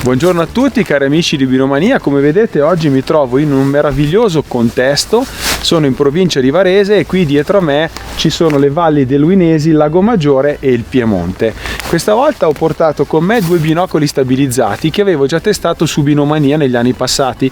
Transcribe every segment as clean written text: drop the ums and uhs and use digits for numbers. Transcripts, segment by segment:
Buongiorno a tutti cari amici di Binomania, come vedete oggi mi trovo in un meraviglioso contesto, sono in provincia di Varese e qui dietro a me ci sono le valli del Luinesi, il Lago Maggiore e il Piemonte. Questa volta ho portato con me due binocoli stabilizzati che avevo già testato su Binomania negli anni passati.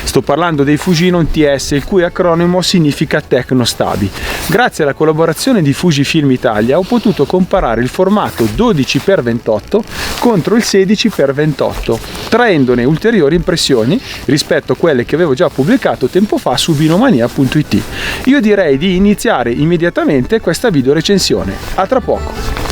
Sto parlando dei Fujinon TS, il cui acronimo significa Tecnostabi. Grazie alla collaborazione di Fujifilm Italia ho potuto comparare il formato 12x28 contro il 16x28, traendone ulteriori impressioni rispetto a quelle che avevo già pubblicato tempo fa su binomania.it. Io direi di iniziare immediatamente questa video recensione. A tra poco!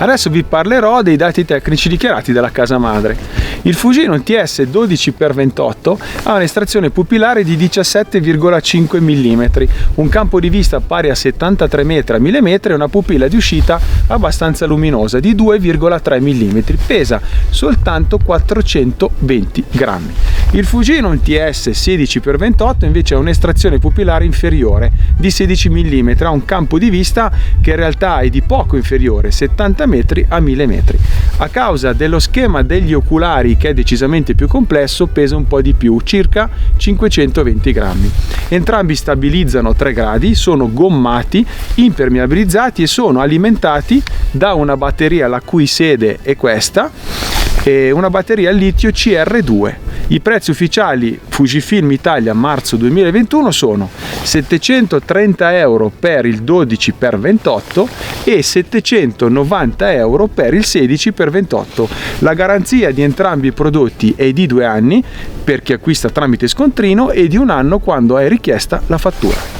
Adesso vi parlerò dei dati tecnici dichiarati dalla casa madre. Il Fujinon TS 12x28 ha un'estrazione pupillare di 17,5 mm, un campo di vista pari a 73 metri a 1000 metri e una pupilla di uscita abbastanza luminosa di 2,3 mm, pesa soltanto 420 grammi. Il Fujinon TS 16x28 invece ha un'estrazione pupillare inferiore di 16 mm, ha un campo di vista che in realtà è di poco inferiore, 70 metri a 1000 metri. A causa dello schema degli oculari che è decisamente più complesso, pesa un po' di più, circa 520 grammi. Entrambi stabilizzano 3 gradi, sono gommati, impermeabilizzati e sono alimentati da una batteria la cui sede è questa, e una batteria al litio CR2. I prezzi ufficiali Fujifilm Italia marzo 2021 sono 730 euro per il 12x28 e 790 euro per il 16x28. La garanzia di entrambi i prodotti è di 2 anni per chi acquista tramite scontrino e di 1 anno quando è richiesta la fattura.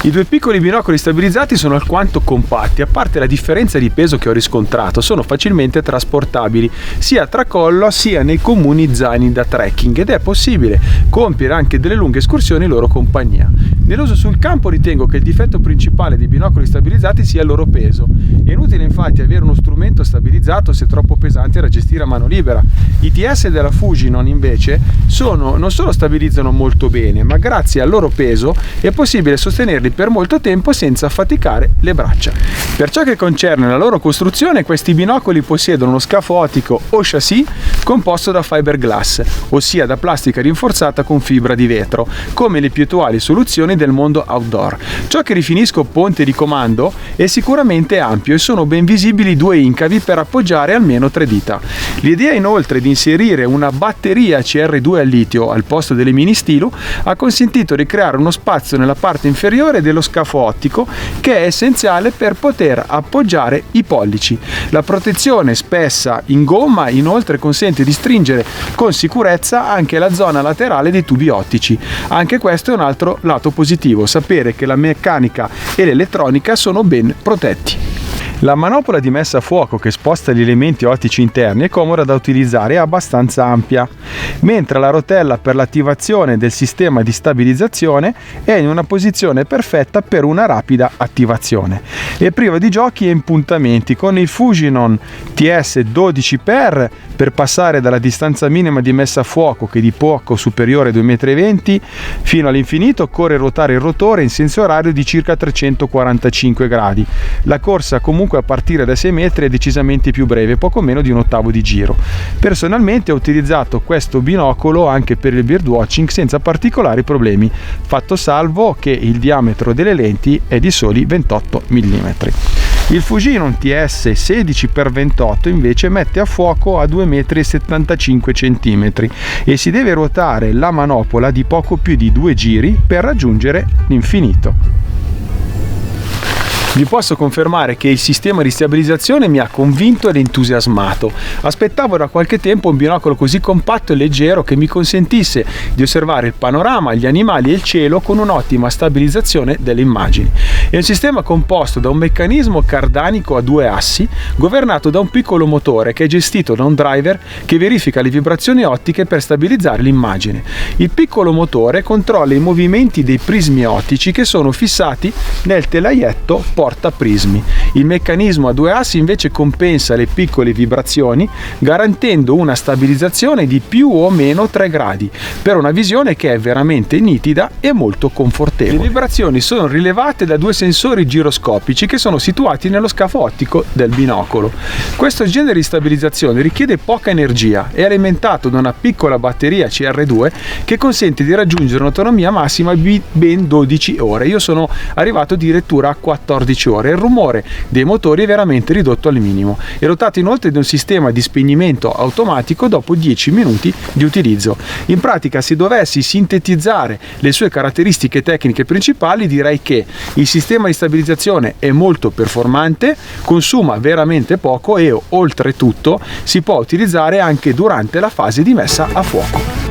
I due piccoli binocoli stabilizzati sono alquanto compatti, a parte la differenza di peso che ho riscontrato, sono facilmente trasportabili sia a tracollo sia nei comuni zaini da trekking ed è possibile compiere anche delle lunghe escursioni in loro compagnia. Nell'uso sul campo ritengo che il difetto principale dei binocoli stabilizzati sia il loro peso. È inutile infatti avere uno strumento stabilizzato se troppo pesante da gestire a mano libera. I TS della Fujinon invece non solo stabilizzano molto bene, ma grazie al loro peso è possibile sostenerli per molto tempo senza affaticare le braccia. Per ciò che concerne la loro costruzione, questi binocoli possiedono uno scafo ottico o chassis composto da fiberglass, ossia da plastica rinforzata con fibra di vetro, come le più attuali soluzioni del mondo outdoor. Ciò che rifinisco ponte di comando è sicuramente ampio e sono ben visibili 2 incavi per appoggiare almeno 3 dita. L'idea inoltre di inserire una batteria CR2 al litio al posto delle mini stilo ha consentito di creare uno spazio nella parte inferiore dello scafo ottico che è essenziale per poter appoggiare i pollici. La protezione spessa in gomma inoltre consente di stringere con sicurezza anche la zona laterale dei tubi ottici. Anche questo è un altro lato positivo, sapere che la meccanica e l'elettronica sono ben protetti. La manopola di messa a fuoco che sposta gli elementi ottici interni è comoda da utilizzare e abbastanza ampia, mentre la rotella per l'attivazione del sistema di stabilizzazione è in una posizione perfetta per una rapida attivazione. È priva di giochi e impuntamenti, con il Fujinon TS 12x per passare dalla distanza minima di messa a fuoco, che è di poco superiore a 2,20 m, fino all'infinito occorre ruotare il rotore in senso orario di circa 345 gradi. La corsa comunque a partire da 6 metri è decisamente più breve, poco meno di un ottavo di giro. Personalmente ho utilizzato questo binocolo anche per il birdwatching senza particolari problemi, fatto salvo che il diametro delle lenti è di soli 28 mm. Il Fujinon TS 16x28 invece mette a fuoco a 2,75 m e si deve ruotare la manopola di poco più di 2 giri per raggiungere l'infinito. Vi posso confermare che il sistema di stabilizzazione mi ha convinto ed entusiasmato. Aspettavo da qualche tempo un binocolo così compatto e leggero che mi consentisse di osservare il panorama, gli animali e il cielo con un'ottima stabilizzazione delle immagini. È un sistema composto da un meccanismo cardanico a 2 assi, governato da un piccolo motore che è gestito da un driver che verifica le vibrazioni ottiche per stabilizzare l'immagine. Il piccolo motore controlla i movimenti dei prismi ottici che sono fissati nel telaietto portaprismi. Il meccanismo a 2 assi invece compensa le piccole vibrazioni, garantendo una stabilizzazione di più o meno 3 gradi, per una visione che è veramente nitida e molto confortevole. Le vibrazioni sono rilevate da 2 sensori giroscopici che sono situati nello scafo ottico del binocolo. Questo genere di stabilizzazione richiede poca energia, è alimentato da una piccola batteria CR2 che consente di raggiungere un'autonomia massima di ben 12 ore. Io sono arrivato addirittura a 14 ore. Il rumore dei motori è veramente ridotto al minimo. È dotato inoltre di un sistema di spegnimento automatico dopo 10 minuti di utilizzo. In pratica, se dovessi sintetizzare le sue caratteristiche tecniche principali, direi che il sistema di stabilizzazione è molto performante, consuma veramente poco e oltretutto si può utilizzare anche durante la fase di messa a fuoco.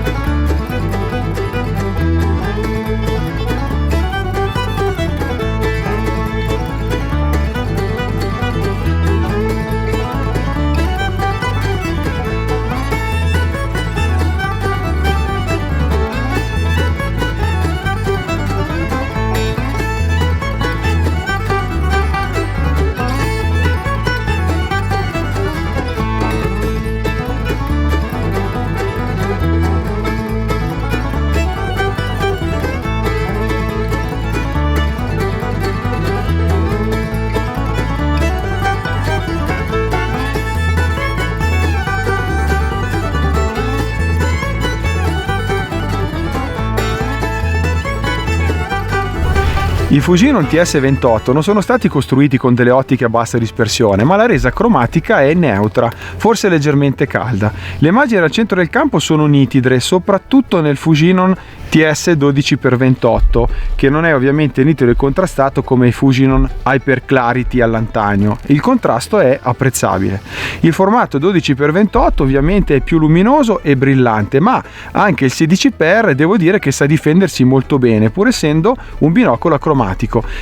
I Fujinon TS28 non sono stati costruiti con delle ottiche a bassa dispersione, ma la resa cromatica è neutra, forse leggermente calda. Le immagini al centro del campo sono nitide, soprattutto nel Fujinon TS12x28, che non è ovviamente nitido e contrastato come i Fujinon Hyper Clarity all'antanio. Il contrasto è apprezzabile. Il formato 12x28 ovviamente è più luminoso e brillante, ma anche il 16x devo dire che sa difendersi molto bene, pur essendo un binocolo acromatico.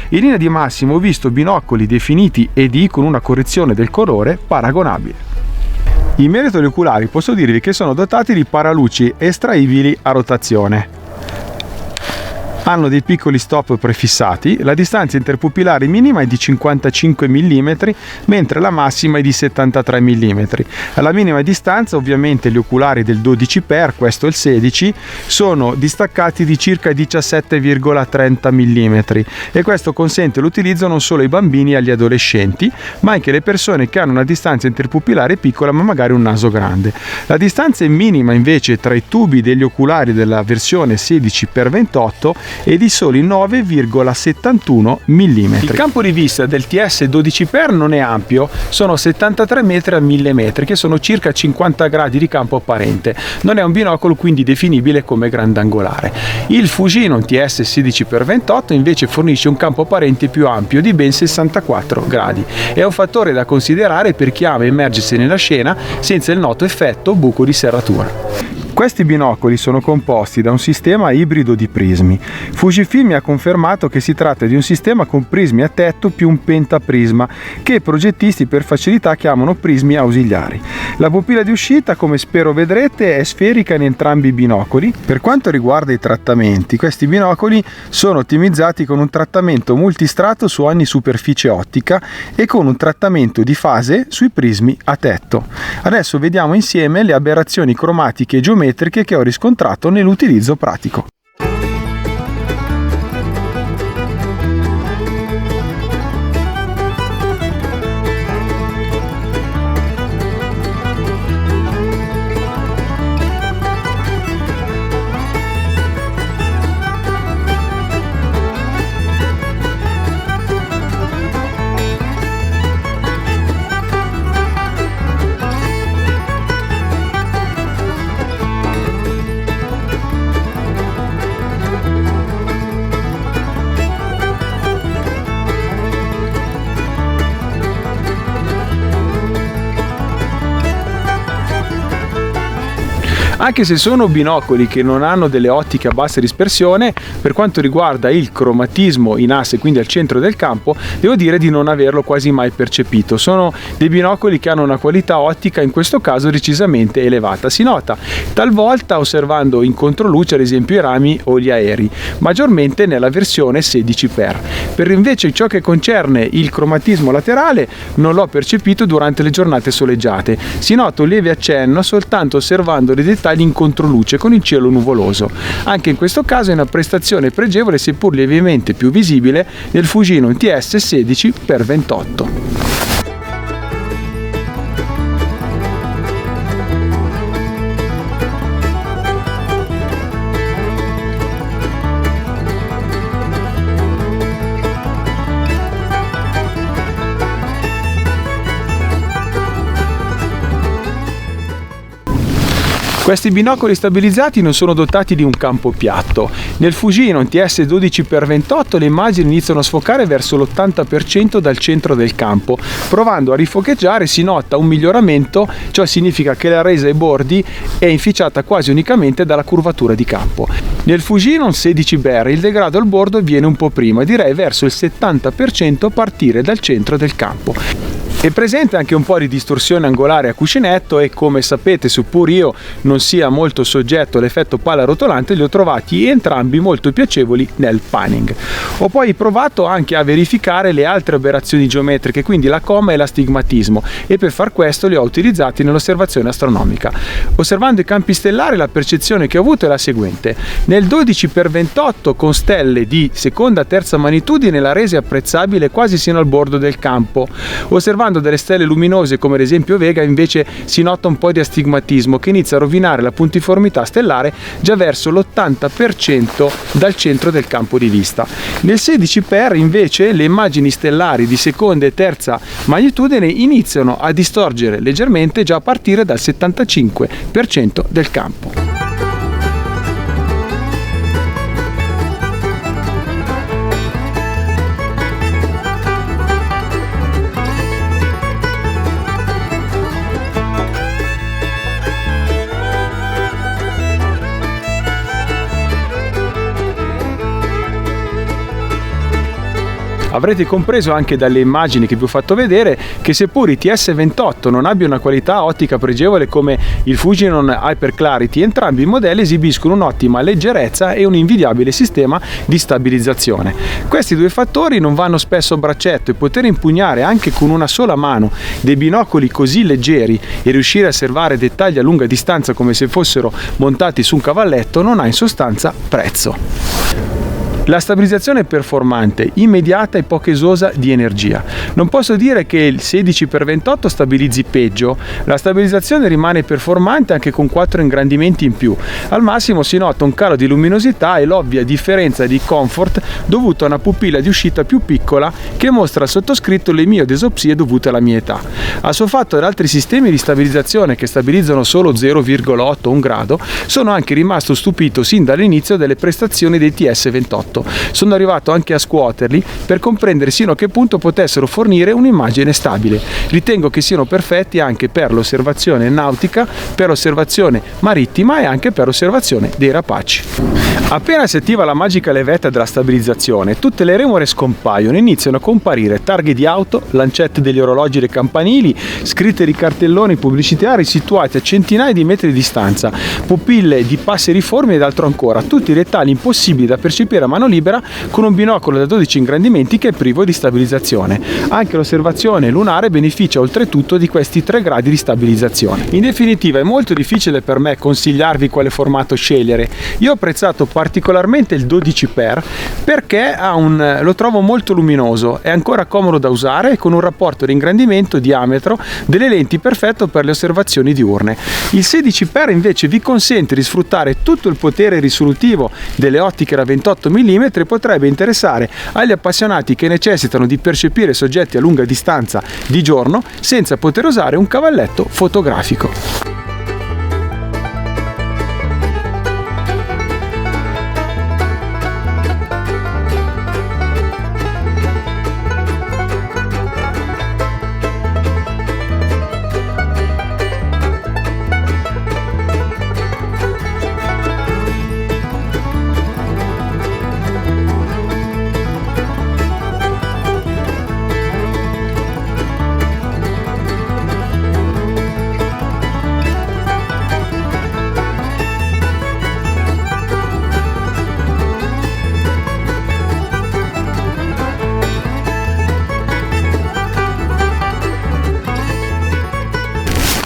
In linea di massimo ho visto binocoli definiti ED con una correzione del colore paragonabile. In merito agli oculari posso dirvi che sono dotati di paraluci estraibili a rotazione. Hanno dei piccoli stop prefissati, la distanza interpupillare minima è di 55 mm, mentre la massima è di 73 mm. Alla minima distanza ovviamente gli oculari del 12x, questo è il 16, sono distaccati di circa 17,30 mm e questo consente l'utilizzo non solo ai bambini e agli adolescenti, ma anche alle persone che hanno una distanza interpupillare piccola ma magari un naso grande. La distanza minima invece tra i tubi degli oculari della versione 16x28 e di soli 9,71 mm. Il campo di vista del TS12x non è ampio, sono 73 metri a 1000 metri, che sono circa 50 gradi di campo apparente. Non è un binocolo quindi definibile come grandangolare. Il Fujinon TS16x28 invece fornisce un campo apparente più ampio di ben 64 gradi. È un fattore da considerare per chi ama immergersi nella scena senza il noto effetto buco di serratura. Questi binocoli sono composti da un sistema ibrido di prismi. Fujifilm mi ha confermato che si tratta di un sistema con prismi a tetto più un pentaprisma, che i progettisti per facilità chiamano prismi ausiliari. La pupilla di uscita, come spero vedrete, è sferica in entrambi i binocoli. Per quanto riguarda i trattamenti, questi binocoli sono ottimizzati con un trattamento multistrato su ogni superficie ottica e con un trattamento di fase sui prismi a tetto. Adesso vediamo insieme le aberrazioni cromatiche e geometriche che ho riscontrato nell'utilizzo pratico. Anche se sono binocoli che non hanno delle ottiche a bassa dispersione, per quanto riguarda il cromatismo in asse, quindi al centro del campo, devo dire di non averlo quasi mai percepito. Sono dei binocoli che hanno una qualità ottica in questo caso decisamente elevata. Si nota talvolta osservando in controluce ad esempio i rami o gli aerei, maggiormente nella versione 16x. Per invece ciò che concerne il cromatismo laterale non l'ho percepito durante le giornate soleggiate. Si nota un lieve accenno soltanto osservando dei dettagli in controluce con il cielo nuvoloso. Anche in questo caso è una prestazione pregevole, seppur lievemente più visibile, nel Fujinon TS 16x28. Questi binocoli stabilizzati non sono dotati di un campo piatto. Nel Fujinon TS 12x28 le immagini iniziano a sfocare verso l'80% dal centro del campo. Provando a rifocheggiare si nota un miglioramento, ciò significa che la resa ai bordi è inficiata quasi unicamente dalla curvatura di campo. Nel Fujinon 16x il degrado al bordo avviene un po' prima, direi verso il 70% a partire dal centro del campo. È presente anche un po' di distorsione angolare a cuscinetto e, come sapete, seppur io non sia molto soggetto all'effetto palla rotolante, li ho trovati entrambi molto piacevoli nel panning. Ho poi provato anche a verificare le altre aberrazioni geometriche, quindi la coma e l'astigmatismo, e per far questo li ho utilizzati nell'osservazione astronomica. Osservando i campi stellari la percezione che ho avuto è la seguente: nel 12x28 con stelle di seconda terza magnitudine la resa è apprezzabile quasi sino al bordo del campo. Osservando delle stelle luminose come ad esempio Vega invece si nota un po' di astigmatismo che inizia a rovinare la puntiformità stellare già verso l'80% dal centro del campo di vista. Nel 16x invece le immagini stellari di seconda e terza magnitudine iniziano a distorgere leggermente già a partire dal 75% del campo. Avrete compreso anche dalle immagini che vi ho fatto vedere che seppur i TS28 non abbiano una qualità ottica pregevole come il Fujinon Hyper Clarity, entrambi i modelli esibiscono un'ottima leggerezza e un invidiabile sistema di stabilizzazione. Questi due fattori non vanno spesso a braccetto e poter impugnare anche con una sola mano dei binocoli così leggeri e riuscire a osservare dettagli a lunga distanza come se fossero montati su un cavalletto non ha in sostanza prezzo. La stabilizzazione è performante, immediata e poco esosa di energia. Non posso dire che il 16x28 stabilizzi peggio, la stabilizzazione rimane performante anche con 4 ingrandimenti in più. Al massimo si nota un calo di luminosità e l'ovvia differenza di comfort dovuto a una pupilla di uscita più piccola che mostra al sottoscritto le mie disopsie dovute alla mia età. A suo fatto ad altri sistemi di stabilizzazione che stabilizzano solo 0,8 o 1 grado, sono anche rimasto stupito sin dall'inizio delle prestazioni dei TS28. Sono arrivato anche a scuoterli per comprendere sino a che punto potessero fornire un'immagine stabile. Ritengo che siano perfetti anche per l'osservazione nautica, per l'osservazione marittima e anche per l'osservazione dei rapaci. Appena si attiva la magica levetta della stabilizzazione, tutte le remore scompaiono e iniziano a comparire targhe di auto, lancette degli orologi e dei campanili, scritte di cartelloni pubblicitari situati a centinaia di metri di distanza, pupille di passeriformi ed altro ancora, tutti dettagli impossibili da percepire a mano libera con un binocolo da 12 ingrandimenti che è privo di stabilizzazione. Anche l'osservazione lunare beneficia oltretutto di questi 3 gradi di stabilizzazione. In definitiva è molto difficile per me consigliarvi quale formato scegliere. Io ho apprezzato particolarmente il 12x perché lo trovo molto luminoso, è ancora comodo da usare e con un rapporto di ingrandimento diametro delle lenti perfetto per le osservazioni diurne. Il 16x invece vi consente di sfruttare tutto il potere risolutivo delle ottiche da 28 mm e potrebbe interessare agli appassionati che necessitano di percepire soggetti a lunga distanza di giorno senza poter usare un cavalletto fotografico.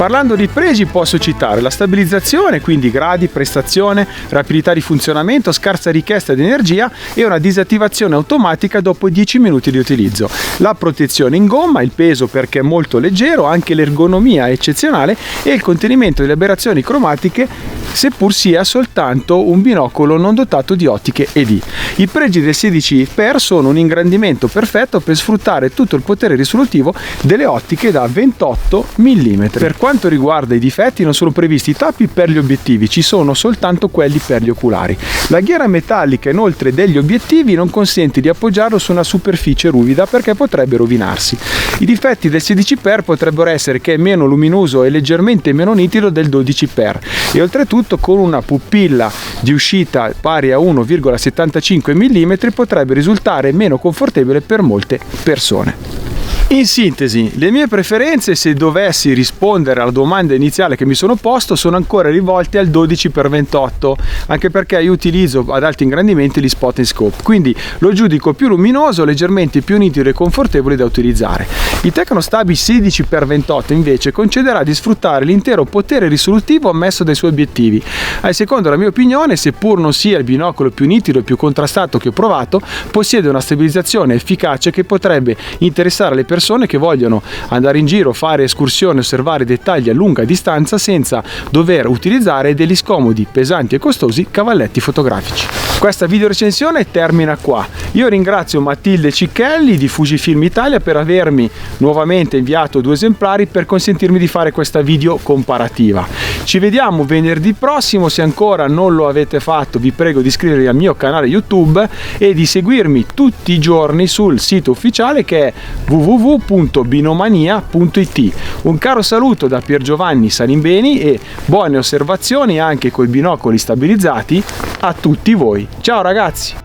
Parlando di pregi posso citare la stabilizzazione, quindi gradi, prestazione, rapidità di funzionamento, scarsa richiesta di energia e una disattivazione automatica dopo 10 minuti di utilizzo. La protezione in gomma, il peso perché è molto leggero, anche l'ergonomia è eccezionale e il contenimento delle aberrazioni cromatiche, seppur sia soltanto un binocolo non dotato di ottiche ED. I pregi del 16x sono un ingrandimento perfetto per sfruttare tutto il potere risolutivo delle ottiche da 28 mm. Per quanto riguarda i difetti, non sono previsti tappi per gli obiettivi, ci sono soltanto quelli per gli oculari. La ghiera metallica inoltre degli obiettivi non consente di appoggiarlo su una superficie ruvida perché potrebbe rovinarsi. I difetti del 16x potrebbero essere che è meno luminoso e leggermente meno nitido del 12x e oltretutto con una pupilla di uscita pari a 1,75 mm potrebbe risultare meno confortevole per molte persone. In sintesi, le mie preferenze, se dovessi rispondere alla domanda iniziale che mi sono posto, sono ancora rivolte al 12x28, anche perché io utilizzo ad alti ingrandimenti gli spot and scope, quindi lo giudico più luminoso, leggermente più nitido e confortevole da utilizzare. Il Tecnostabile 16x28 invece concederà di sfruttare l'intero potere risolutivo ammesso dai suoi obiettivi. Secondo la mia opinione, seppur non sia il binocolo più nitido e più contrastato che ho provato, possiede una stabilizzazione efficace che potrebbe interessare le persone che vogliono andare in giro, fare escursioni, osservare dettagli a lunga distanza senza dover utilizzare degli scomodi, pesanti e costosi cavalletti fotografici. Questa video recensione termina qua. Io ringrazio Matilde Cicchelli di Fujifilm Italia per avermi nuovamente inviato 2 esemplari per consentirmi di fare questa video comparativa. Ci vediamo venerdì prossimo, se ancora non lo avete fatto vi prego di iscrivervi al mio canale YouTube e di seguirmi tutti i giorni sul sito ufficiale che è www.binomania.it. Un caro saluto da Piergiovanni Salimbeni e buone osservazioni anche coi binocoli stabilizzati a tutti voi. Ciao ragazzi!